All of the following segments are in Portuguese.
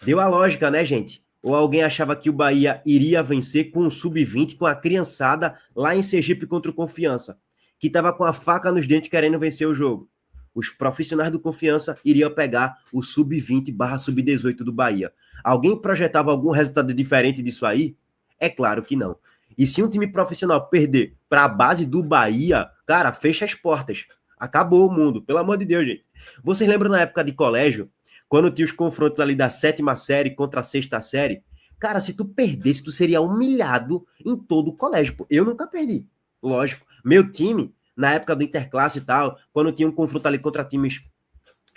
Deu a lógica, né, gente? Ou alguém achava que o Bahia iria vencer com o Sub-20, com a criançada lá em Sergipe contra o Confiança, que estava com a faca nos dentes querendo vencer o jogo. Os profissionais do Confiança iriam pegar o Sub-20 barra Sub-18 do Bahia. Alguém projetava algum resultado diferente disso aí? É claro que não. E se um time profissional perder para a base do Bahia, cara, fecha as portas. Acabou o mundo, pelo amor de Deus, gente. Vocês lembram na época de colégio, quando tinha os confrontos ali da 7ª série contra a 6ª série? Cara, se tu perdesse, tu seria humilhado em todo o colégio. Pô. Eu nunca perdi, lógico. Meu time, na época do Interclasse e tal, quando tinha um confronto ali contra times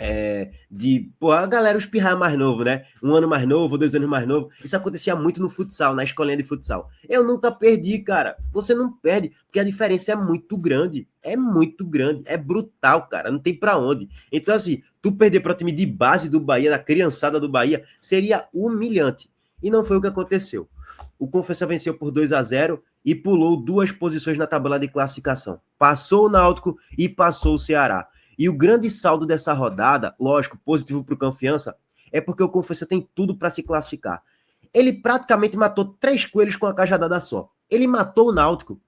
a galera espirrar mais novo, né? Um ano mais novo, 2 anos mais novo. Isso acontecia muito no futsal, na escolinha de futsal. Eu nunca perdi, cara. Você não perde, porque a diferença é muito grande. É muito grande. É brutal, cara. Não tem pra onde. Então, assim, tu perder para o time de base do Bahia, da criançada do Bahia, seria humilhante. E não foi o que aconteceu. O Confiança venceu por 2-0 e pulou 2 posições na tabela de classificação. Passou o Náutico e passou o Ceará. E o grande saldo dessa rodada, lógico, positivo para o Confiança, é porque o Confiança tem tudo para se classificar. Ele praticamente matou 3 coelhos com a cajadada só. Ele matou o Náutico.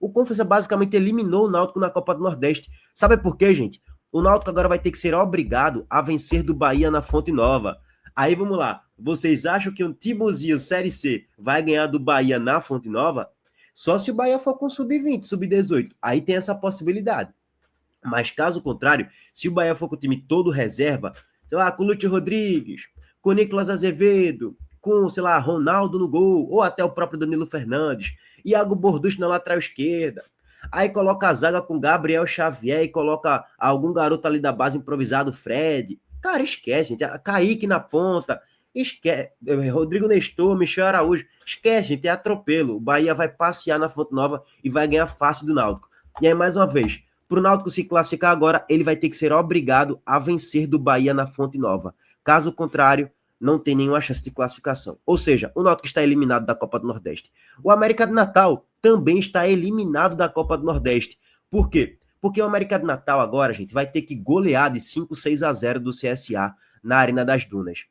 O Confiança basicamente eliminou o Náutico na Copa do Nordeste. Sabe por quê, gente? O Náutico agora vai ter que ser obrigado a vencer do Bahia na Fonte Nova. Aí vamos lá. Vocês acham que um Timozinho Série C vai ganhar do Bahia na Fonte Nova? Só se o Bahia for com sub-20, sub-18. Aí tem essa possibilidade. Mas caso contrário, se o Bahia for com o time todo reserva, sei lá, com o Lúcio Rodrigues, com o Nicolas Azevedo, com, sei lá, Ronaldo no gol, ou até o próprio Danilo Fernandes, Iago Borducci na lateral esquerda, aí coloca a zaga com Gabriel Xavier e coloca algum garoto ali da base improvisado, Fred. Cara, esquece, gente. Kaique na ponta, esquece. Rodrigo Nestor, Michel Araújo, esquece, gente, é atropelo. O Bahia vai passear na Fonte Nova e vai ganhar fácil do Náutico. E aí, mais uma vez, para o Náutico se classificar agora, ele vai ter que ser obrigado a vencer do Bahia na Fonte Nova. Caso contrário, não tem nenhuma chance de classificação. Ou seja, o Náutico está eliminado da Copa do Nordeste. O América de Natal também está eliminado da Copa do Nordeste. Por quê? Porque o América de Natal agora, gente, vai ter que golear de 5-6-0 do CSA na Arena das Dunas,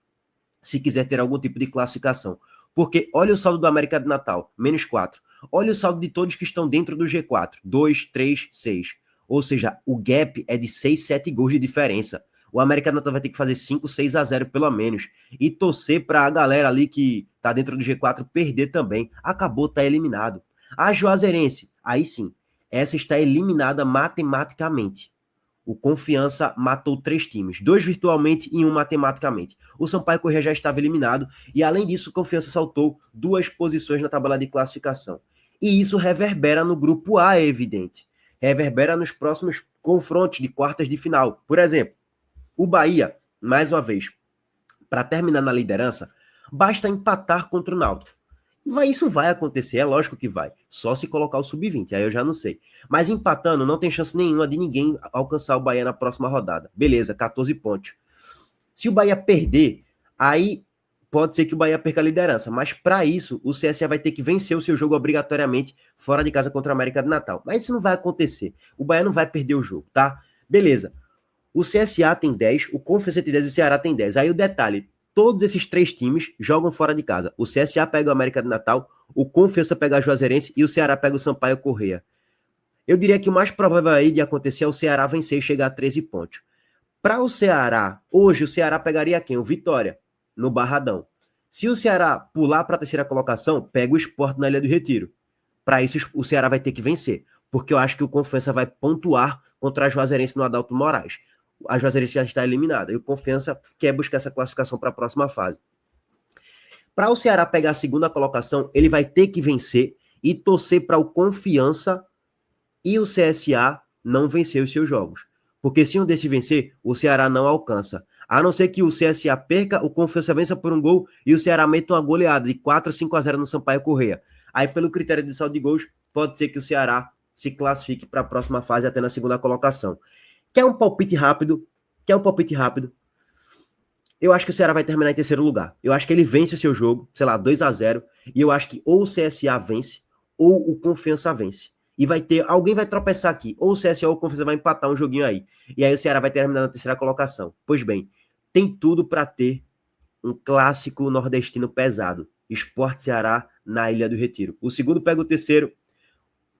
se quiser ter algum tipo de classificação. Porque olha o saldo do América de Natal, -4. Olha o saldo de todos que estão dentro do G4, 2, 3, 6. Ou seja, o gap é de 6, 7 gols de diferença. O América do Natal vai ter que fazer 5-6-0 pelo menos. E torcer para a galera ali que tá dentro do G4 perder também. Acabou, tá eliminado. A Juazeirense, aí sim, essa está eliminada matematicamente. O Confiança matou 3 times, 2 virtualmente e 1 matematicamente. O Sampaio Corrêa já estava eliminado e, além disso, o Confiança saltou 2 posições na tabela de classificação. E isso reverbera no grupo A, é evidente. Reverbera nos próximos confrontos de quartas de final. Por exemplo, o Bahia, mais uma vez, para terminar na liderança, basta empatar contra o Náutico. Isso vai acontecer, é lógico que vai. Só se colocar o sub-20, aí eu já não sei. Mas empatando, não tem chance nenhuma de ninguém alcançar o Bahia na próxima rodada. Beleza, 14 pontos. Se o Bahia perder, aí pode ser que o Bahia perca a liderança. Mas para isso, o CSA vai ter que vencer o seu jogo obrigatoriamente fora de casa contra a América de Natal. Mas isso não vai acontecer. O Bahia não vai perder o jogo, tá? Beleza. O CSA tem 10, o Confiança tem 10 e o Ceará tem 10. Aí o detalhe, todos esses 3 times jogam fora de casa. O CSA pega o América de Natal, o Confiança pega a Juazeirense e o Ceará pega o Sampaio Corrêa. Eu diria que o mais provável aí de acontecer é o Ceará vencer e chegar a 13 pontos. Para o Ceará, hoje o Ceará pegaria quem? O Vitória, no Barradão. Se o Ceará pular para a terceira colocação, pega o Sport na Ilha do Retiro. Para isso, o Ceará vai ter que vencer, porque eu acho que o Confiança vai pontuar contra a Juazeirense no Adalto Moraes. A Juazeirense já está eliminada e o Confiança quer buscar essa classificação para a próxima fase. Para o Ceará pegar a segunda colocação, ele vai ter que vencer e torcer para o Confiança e o CSA não vencer os seus jogos. Porque se um desses vencer, o Ceará não alcança. A não ser que o CSA perca, o Confiança vença por um gol e o Ceará meta uma goleada de 4-5-0 no Sampaio Corrêa. Aí, pelo critério de saldo de gols, pode ser que o Ceará se classifique para a próxima fase até na segunda colocação. Quer um palpite rápido? Eu acho que o Ceará vai terminar em terceiro lugar. Eu acho que ele vence o seu jogo, sei lá, 2-0. E eu acho que ou o CSA vence, ou o Confiança vence. E vai ter, alguém vai tropeçar aqui. Ou o CSA ou o Confiança vai empatar um joguinho aí. E aí o Ceará vai terminar na terceira colocação. Pois bem, tem tudo para ter um clássico nordestino pesado. Sport Ceará na Ilha do Retiro. O segundo pega o terceiro,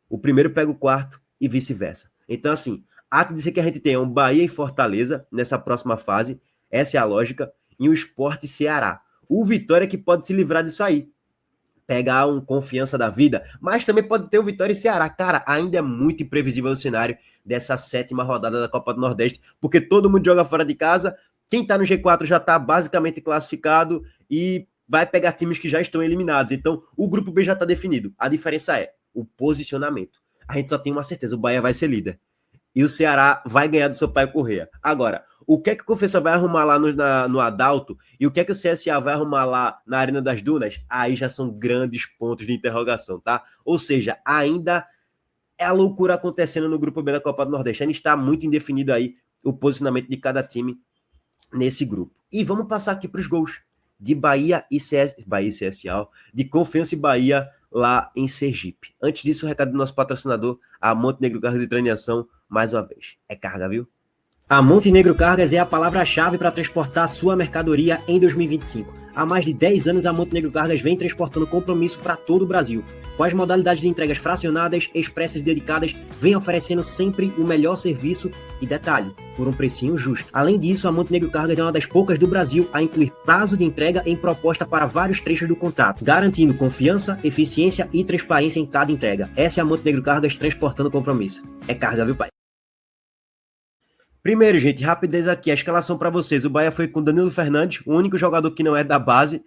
o primeiro pega o quarto e vice-versa. Então, assim, há que dizer que a gente tem um Bahia e Fortaleza nessa próxima fase, essa é a lógica, e o Sport Ceará. O Vitória que pode se livrar disso aí, pegar um Confiança da vida, mas também pode ter o Vitória e Ceará. Cara, ainda é muito imprevisível o cenário dessa 7ª rodada da Copa do Nordeste, porque todo mundo joga fora de casa, quem tá no G4 já tá basicamente classificado e vai pegar times que já estão eliminados. Então, o grupo B já tá definido. A diferença é o posicionamento. A gente só tem uma certeza, o Bahia vai ser líder. E o Ceará vai ganhar do Sampaio Corrêa. Agora, o que é que o Confiança vai arrumar lá no Adalto e o que é que o CSA vai arrumar lá na Arena das Dunas? Aí já são grandes pontos de interrogação, tá? Ou seja, ainda é a loucura acontecendo no Grupo B da Copa do Nordeste. Ainda está muito indefinido aí o posicionamento de cada time nesse grupo. E vamos passar aqui para os gols de Bahia e CSA, de Confiança e Bahia lá em Sergipe. Antes disso, o recado do nosso patrocinador, a Montenegro Cargas e Traniação, mais uma vez. É carga, viu? A Montenegro Cargas é a palavra-chave para transportar sua mercadoria em 2025. Há mais de 10 anos, a Montenegro Cargas vem transportando compromisso para todo o Brasil. Com as modalidades de entregas fracionadas, expressas e dedicadas, vem oferecendo sempre o melhor serviço e detalhe, por um precinho justo. Além disso, a Montenegro Cargas é uma das poucas do Brasil a incluir prazo de entrega em proposta para vários trechos do contrato, garantindo confiança, eficiência e transparência em cada entrega. Essa é a Montenegro Cargas transportando compromisso. É carga, viu, pai? Primeiro, gente, rapidez aqui, a escalação para vocês. O Bahia foi com Danilo Fernandes, o único jogador que não é da base.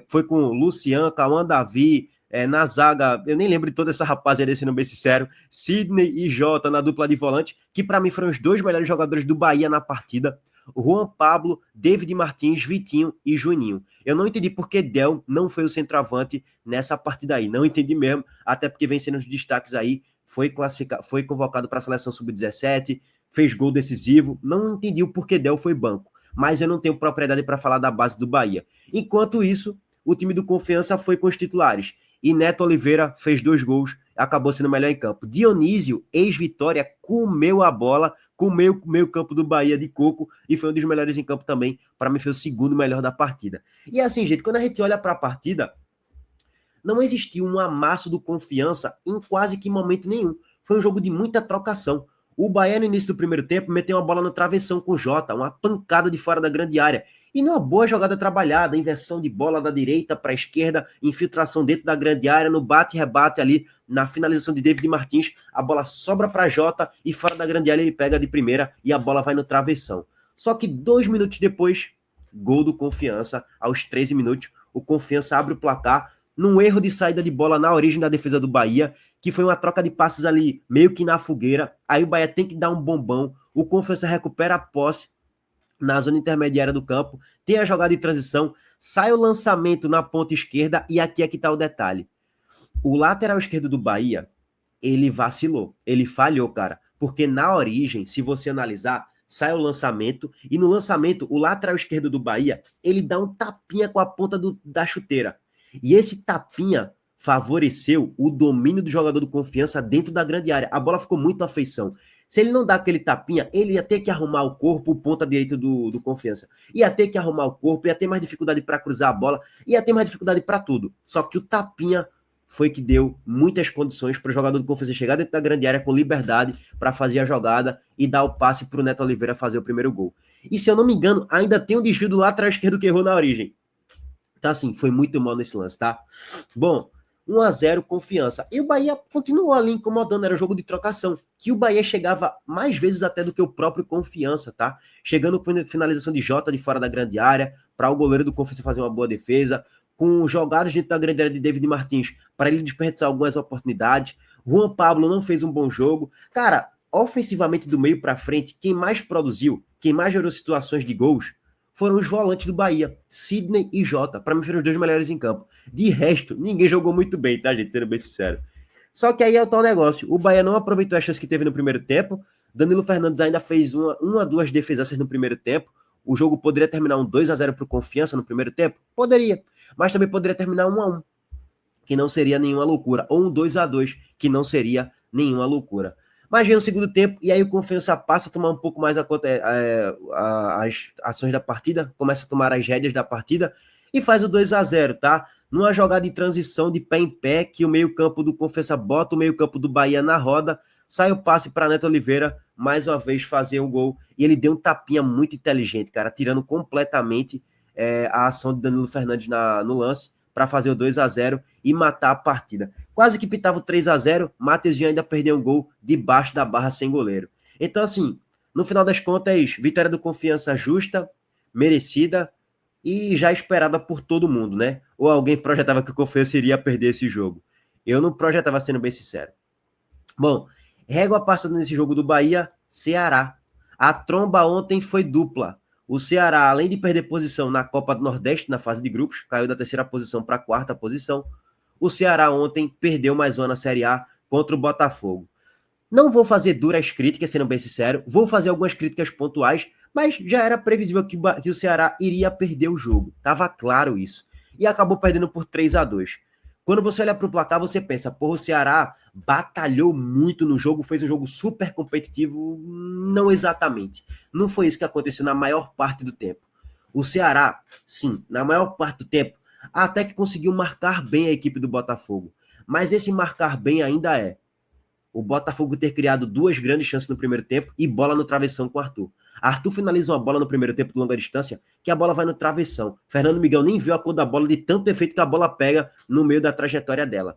Foi com Lucian, Cauã Davi, na zaga, eu nem lembro de toda essa rapaziada, sendo bem sincero. Sidney e Jota na dupla de volante, que para mim foram os dois melhores jogadores do Bahia na partida. Juan Pablo, David Martins, Vitinho e Juninho. Eu não entendi por que Del não foi o centroavante nessa partida aí. Não entendi mesmo, até porque vem sendo os destaques aí. Foi convocado para a seleção sub-17, fez gol decisivo, não entendi o porquê Del foi banco, mas eu não tenho propriedade para falar da base do Bahia. Enquanto isso, o time do Confiança foi com os titulares, e Neto Oliveira fez 2 gols, acabou sendo o melhor em campo. Dionísio, ex-Vitória, comeu a bola, comeu o meio campo do Bahia de coco, e foi um dos melhores em campo também, para mim foi o segundo melhor da partida. E assim, gente, quando a gente olha para a partida, não existiu um amasso do Confiança em quase que momento nenhum. Foi um jogo de muita trocação. O Bahia, no início do primeiro tempo, meteu uma bola no travessão com o Jota, uma pancada de fora da grande área. E numa boa jogada trabalhada, inversão de bola da direita para a esquerda, infiltração dentro da grande área, no bate-rebate ali, na finalização de David Martins, a bola sobra para Jota e fora da grande área ele pega de primeira e a bola vai no travessão. Só que 2 minutos depois, gol do Confiança, aos 13 minutos, o Confiança abre o placar, num erro de saída de bola na origem da defesa do Bahia, que foi uma troca de passes ali, meio que na fogueira. Aí o Bahia tem que dar um bombão, o Confiança recupera a posse na zona intermediária do campo, tem a jogada de transição, sai o lançamento na ponta esquerda, e aqui é que tá o detalhe. O lateral esquerdo do Bahia, ele vacilou, ele falhou, cara, porque na origem, se você analisar, sai o lançamento, e no lançamento, o lateral esquerdo do Bahia, ele dá um tapinha com a ponta da chuteira. E esse tapinha favoreceu o domínio do jogador do Confiança dentro da grande área. A bola ficou muito à feição. Se ele não dá aquele tapinha, ele ia ter que arrumar o corpo, o ponta direito do Confiança. Ia ter que arrumar o corpo, ia ter mais dificuldade para cruzar a bola, ia ter mais dificuldade para tudo. Só que o tapinha foi que deu muitas condições para o jogador do Confiança chegar dentro da grande área com liberdade para fazer a jogada e dar o passe para o Neto Oliveira fazer o primeiro gol. E se eu não me engano, ainda tem um desvio do lateral esquerdo que errou na origem. Então, assim, foi muito mal nesse lance, tá? Bom, 1-0 Confiança. E o Bahia continuou ali incomodando, era um jogo de trocação, que o Bahia chegava mais vezes até do que o próprio Confiança, tá? Chegando com finalização de Jota de fora da grande área, para o goleiro do Confiança fazer uma boa defesa, com jogadas dentro da grande área de David Martins, para ele desperdiçar algumas oportunidades. Juan Pablo não fez um bom jogo. Cara, ofensivamente do meio para frente, quem mais produziu, quem mais gerou situações de gols, foram os volantes do Bahia, Sidney e Jota. Para mim foram os 2 melhores em campo. De resto, ninguém jogou muito bem, tá, gente? Sendo bem sincero. Só que aí é o tal negócio. O Bahia não aproveitou a chance que teve no primeiro tempo. Danilo Fernandes ainda fez uma 2 defesas no primeiro tempo. O jogo poderia terminar um 2-0 para o Confiança no primeiro tempo? Poderia. Mas também poderia terminar 1-1, que não seria nenhuma loucura. Ou um 2-2, que não seria nenhuma loucura. Mas vem o segundo tempo, e aí o Confiança passa a tomar um pouco mais as ações da partida, começa a tomar as rédeas da partida, e faz o 2-0, tá? Numa jogada de transição de pé em pé, que o meio-campo do Confiança bota o meio-campo do Bahia na roda, sai o passe para Neto Oliveira, mais uma vez fazer um gol, e ele deu um tapinha muito inteligente, cara, tirando completamente a ação de Danilo Fernandes no lance, para fazer o 2-0 e matar a partida. Quase que pitava o 3-0, Mateuzinho ainda perdeu um gol debaixo da barra sem goleiro. Então, assim, no final das contas, vitória do Confiança justa, merecida e já esperada por todo mundo, né? Ou alguém projetava que o Confiança iria perder esse jogo? Eu não projetava, sendo bem sincero. Bom, régua passada nesse jogo do Bahia, Ceará. A tromba ontem foi dupla. O Ceará, além de perder posição na Copa do Nordeste, na fase de grupos, caiu da 3ª posição para a 4ª posição. O Ceará ontem perdeu mais uma na Série A contra o Botafogo. Não vou fazer duras críticas, sendo bem sincero, vou fazer algumas críticas pontuais, mas já era previsível que o Ceará iria perder o jogo. Tava claro isso. E acabou perdendo por 3-2. Quando você olha para o placar, você pensa, porra, o Ceará batalhou muito no jogo, fez um jogo super competitivo. Não exatamente. Não foi isso que aconteceu na maior parte do tempo. O Ceará, sim, na maior parte do tempo, até que conseguiu marcar bem a equipe do Botafogo. Mas esse marcar bem ainda é o Botafogo ter criado 2 grandes chances no primeiro tempo e bola no travessão com o Arthur. Arthur finaliza uma bola no primeiro tempo de longa distância que a bola vai no travessão. Fernando Miguel nem viu a cor da bola de tanto efeito que a bola pega no meio da trajetória dela.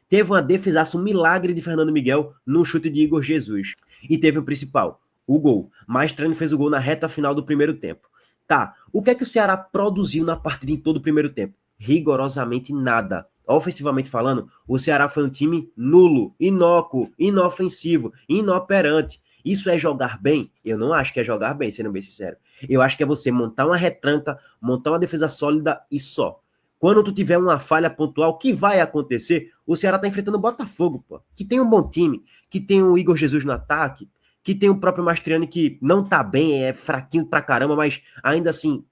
Teve uma defesaça, um milagre de Fernando Miguel no chute de Igor Jesus. E teve o principal, o gol. Maestrani fez o gol na reta final do primeiro tempo. Tá, o que é que o Ceará produziu na partida em todo o primeiro tempo? Rigorosamente nada. Ofensivamente falando, o Ceará foi um time nulo, inócuo, inofensivo, inoperante. Isso é jogar bem? Eu não acho que é jogar bem, sendo bem sincero. Eu acho que é você montar uma retranca, montar uma defesa sólida e só. Quando tu tiver uma falha pontual, que vai acontecer, o Ceará tá enfrentando o Botafogo, pô, que tem um bom time, que tem o Igor Jesus no ataque, que tem o próprio Mastriani que não tá bem, é fraquinho pra caramba, mas ainda assim,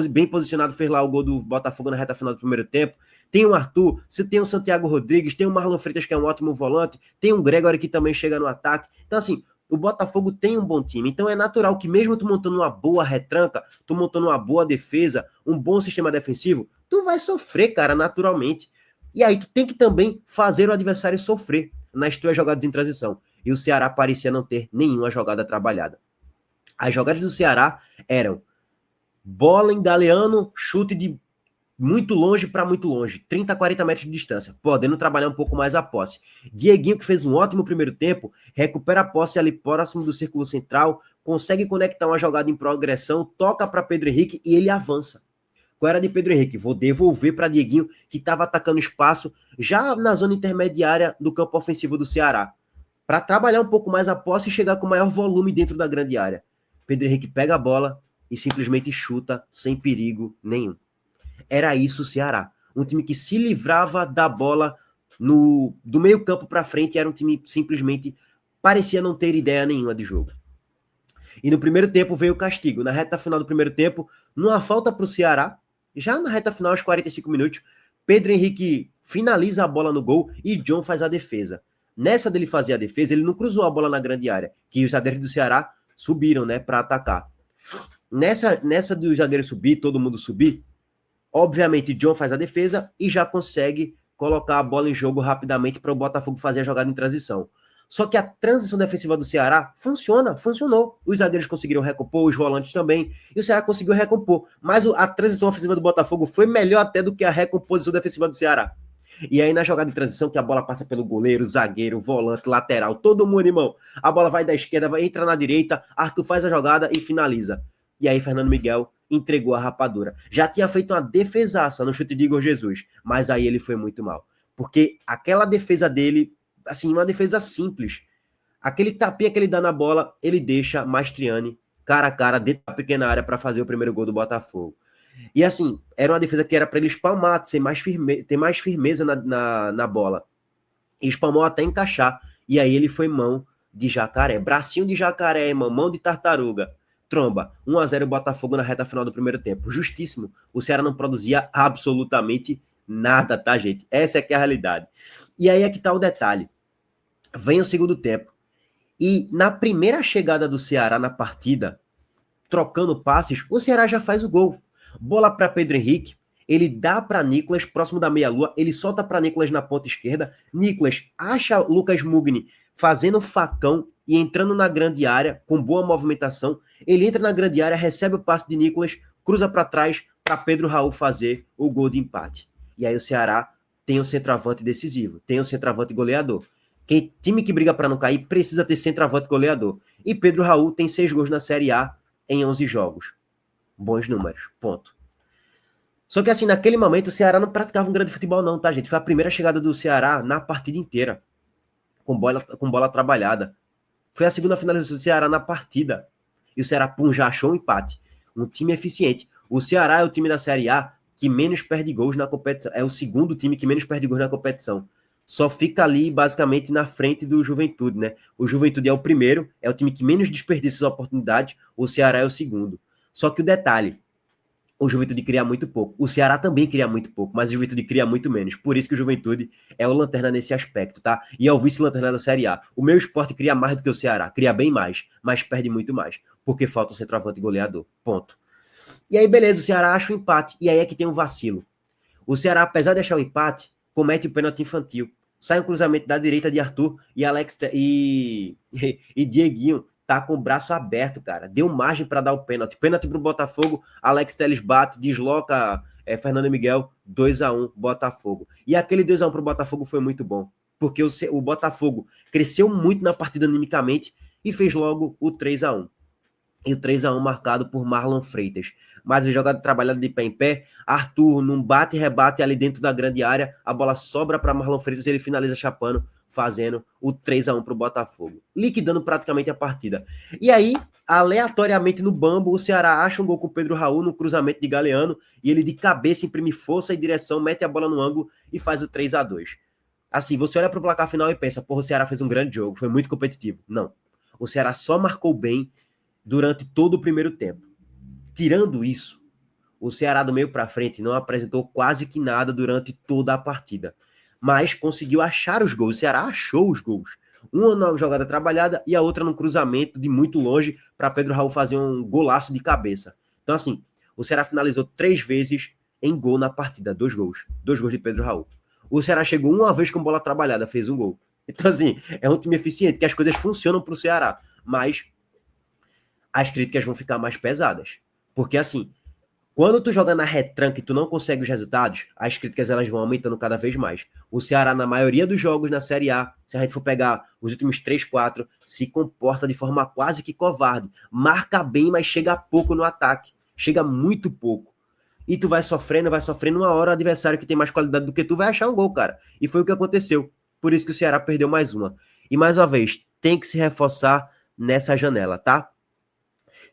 bem posicionado, fez lá o gol do Botafogo na reta final do primeiro tempo. Tem o Arthur, você tem o Santiago Rodrigues, tem o Marlon Freitas, que é um ótimo volante, tem o Gregory, que também chega no ataque. Então, assim, o Botafogo tem um bom time. Então, é natural que mesmo tu montando uma boa retranca, tu montando uma boa defesa, um bom sistema defensivo, tu vai sofrer, cara, naturalmente. E aí, tu tem que também fazer o adversário sofrer nas tuas jogadas em transição. E o Ceará parecia não ter nenhuma jogada trabalhada. As jogadas do Ceará eram bola em Galeano, chute de muito longe para muito longe, 30, 40 metros de distância, podendo trabalhar um pouco mais a posse. Dieguinho, que fez um ótimo primeiro tempo, recupera a posse ali próximo do círculo central, consegue conectar uma jogada em progressão, toca para Pedro Henrique e ele avança. Qual era de Pedro Henrique? Vou devolver para Dieguinho, que estava atacando espaço já na zona intermediária do campo ofensivo do Ceará, para trabalhar um pouco mais a posse e chegar com maior volume dentro da grande área. Pedro Henrique pega a bola e simplesmente chuta sem perigo nenhum. Era isso o Ceará. Um time que se livrava da bola do meio campo para frente, era um time simplesmente parecia não ter ideia nenhuma de jogo. E no primeiro tempo veio o castigo. Na reta final do primeiro tempo, numa falta para o Ceará, já na reta final, aos 45 minutos, Pedro Henrique finaliza a bola no gol e John faz a defesa. Nessa dele fazer a defesa, ele não cruzou a bola na grande área, que os zagueiros do Ceará subiram, né, para atacar. Nessa do zagueiro subir, todo mundo subir, obviamente, John faz a defesa e já consegue colocar a bola em jogo rapidamente para o Botafogo fazer a jogada em transição. Só que a transição defensiva do Ceará funcionou. Os zagueiros conseguiram recompor, os volantes também, e o Ceará conseguiu recompor. Mas a transição ofensiva do Botafogo foi melhor até do que a recomposição defensiva do Ceará. E aí, na jogada de transição, que a bola passa pelo goleiro, zagueiro, volante, lateral, todo mundo, irmão. A bola vai da esquerda, entra na direita, Arthur faz a jogada e finaliza. E aí, Fernando Miguel entregou a rapadura. Já tinha feito uma defesaça no chute de Igor Jesus, mas aí ele foi muito mal. Porque aquela defesa dele, assim, uma defesa simples. Aquele tapinha que ele dá na bola, ele deixa Mastriani cara a cara dentro da pequena área para fazer o primeiro gol do Botafogo. E assim, era uma defesa que era para ele espalmar, ter mais firmeza na bola. E espalmou até encaixar. E aí ele foi mão de jacaré. Bracinho de jacaré, irmão, mão de tartaruga. Tromba, 1-0 Botafogo na reta final do primeiro tempo. Justíssimo. O Ceará não produzia absolutamente nada, tá, gente? Essa é que é a realidade. E aí é que tá o detalhe. Vem o segundo tempo. E na primeira chegada do Ceará na partida, trocando passes, o Ceará já faz o gol. Bola para Pedro Henrique, ele dá para Nicolas, próximo da meia-lua, ele solta para Nicolas na ponta esquerda. Nicolas acha Lucas Mugni fazendo facão e entrando na grande área com boa movimentação. Ele entra na grande área, recebe o passe de Nicolas, cruza para trás para Pedro Raul fazer o gol de empate. E aí o Ceará tem um centroavante decisivo, tem um centroavante goleador. Time que briga para não cair precisa ter centroavante goleador. E Pedro Raul tem 6 gols na Série A em 11 jogos. Bons números, ponto. Só que assim, naquele momento o Ceará não praticava um grande futebol não, tá, gente? Foi a primeira chegada do Ceará na partida inteira, com bola trabalhada. Foi a segunda finalização do Ceará na partida. E o Ceará, já achou um empate. Um time eficiente. O Ceará é o time da Série A que menos perde gols na competição. É o segundo time que menos perde gols na competição. Só fica ali, basicamente, na frente do Juventude, né? O Juventude é o primeiro, é o time que menos desperdiça as oportunidades, o Ceará é o segundo. Só que o detalhe, o Juventude cria muito pouco. O Ceará também cria muito pouco, mas o Juventude cria muito menos. Por isso que o Juventude é o lanterna nesse aspecto, tá? E é o vice-lanterna da Série A. O meu Sport cria mais do que o Ceará, cria bem mais, mas perde muito mais, porque falta o centroavante goleador, ponto. E aí, beleza, o Ceará acha o empate, e aí é que tem um vacilo. O Ceará, apesar de achar o empate, comete o pênalti infantil. Sai um cruzamento da direita de Arthur e Alex e Dieguinho tá com o braço aberto, cara. Deu margem para dar o pênalti. Pênalti pro Botafogo, Alex Telles bate, desloca Fernando Miguel, 2-1 Botafogo. E aquele 2-1 pro Botafogo foi muito bom, porque o Botafogo cresceu muito na partida animicamente e fez logo o 3-1. E o 3-1 marcado por Marlon Freitas. Mas a jogada trabalhada de pé em pé, Arthur num bate e rebate ali dentro da grande área, a bola sobra para Marlon Freitas e ele finaliza chapando, fazendo o 3-1 para o Botafogo, liquidando praticamente a partida. E aí, aleatoriamente no bambo, o Ceará acha um gol com o Pedro Raul no cruzamento de Galeano, e ele de cabeça imprime força e direção, mete a bola no ângulo e faz o 3-2. Assim, você olha para o placar final e pensa, porra, o Ceará fez um grande jogo, foi muito competitivo. Não, o Ceará só marcou bem durante todo o primeiro tempo. Tirando isso, o Ceará do meio para frente não apresentou quase que nada durante toda a partida, mas conseguiu achar os gols. O Ceará achou os gols. Uma na jogada trabalhada e a outra num cruzamento de muito longe para Pedro Raul fazer um golaço de cabeça. Então, assim, o Ceará finalizou 3 vezes em gol na partida, 2 gols. 2 gols de Pedro Raul. O Ceará chegou uma vez com bola trabalhada, fez um gol. Então, assim, é um time eficiente, que as coisas funcionam para o Ceará, mas as críticas vão ficar mais pesadas. Porque, assim, quando tu joga na retranca e tu não consegue os resultados, as críticas elas vão aumentando cada vez mais. O Ceará, na maioria dos jogos na Série A, se a gente for pegar os últimos 3, 4, se comporta de forma quase que covarde. Marca bem, mas chega pouco no ataque. Chega muito pouco. E tu vai sofrendo, uma hora o adversário que tem mais qualidade do que tu vai achar um gol, cara. E foi o que aconteceu. Por isso que o Ceará perdeu mais uma. E mais uma vez, tem que se reforçar nessa janela, tá?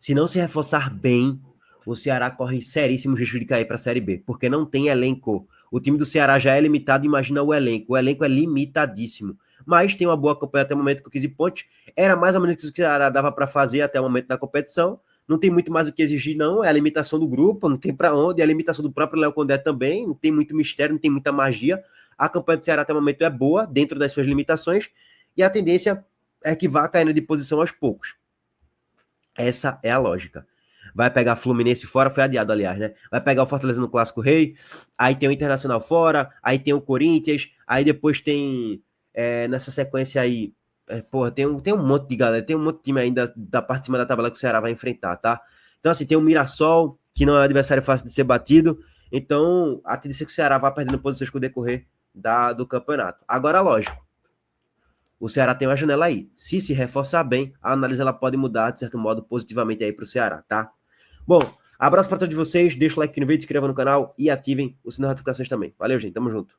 Se não se reforçar bem, o Ceará corre seríssimo risco de cair para a Série B, porque não tem elenco. O time do Ceará já é limitado, imagina o elenco. O elenco é limitadíssimo. Mas tem uma boa campanha até o momento com 15 pontos. Era mais ou menos o que o Ceará dava para fazer até o momento da competição. Não tem muito mais o que exigir, não. É a limitação do grupo, não tem para onde. É a limitação do próprio Léo Condé também. Não tem muito mistério, não tem muita magia. A campanha do Ceará até o momento é boa, dentro das suas limitações. E a tendência é que vá caindo de posição aos poucos. Essa é a lógica. Vai pegar Fluminense fora, foi adiado, aliás, né? Vai pegar o Fortaleza no Clássico Rei, aí tem o Internacional fora, aí tem o Corinthians, aí depois tem, nessa sequência aí, tem um monte de galera, tem um monte de time ainda da parte de cima da tabela que o Ceará vai enfrentar, tá? Então, assim, tem o Mirassol, que não é um adversário fácil de ser batido, então a tendência é que o Ceará vai perdendo posições com o decorrer do campeonato. Agora, lógico, o Ceará tem uma janela aí. Se reforçar bem, a análise ela pode mudar, de certo modo, positivamente aí para o Ceará, tá? Bom, abraço para todos vocês, deixa o like aqui no vídeo, se inscreva no canal e ativem o sininho de notificações também. Valeu, gente, tamo junto.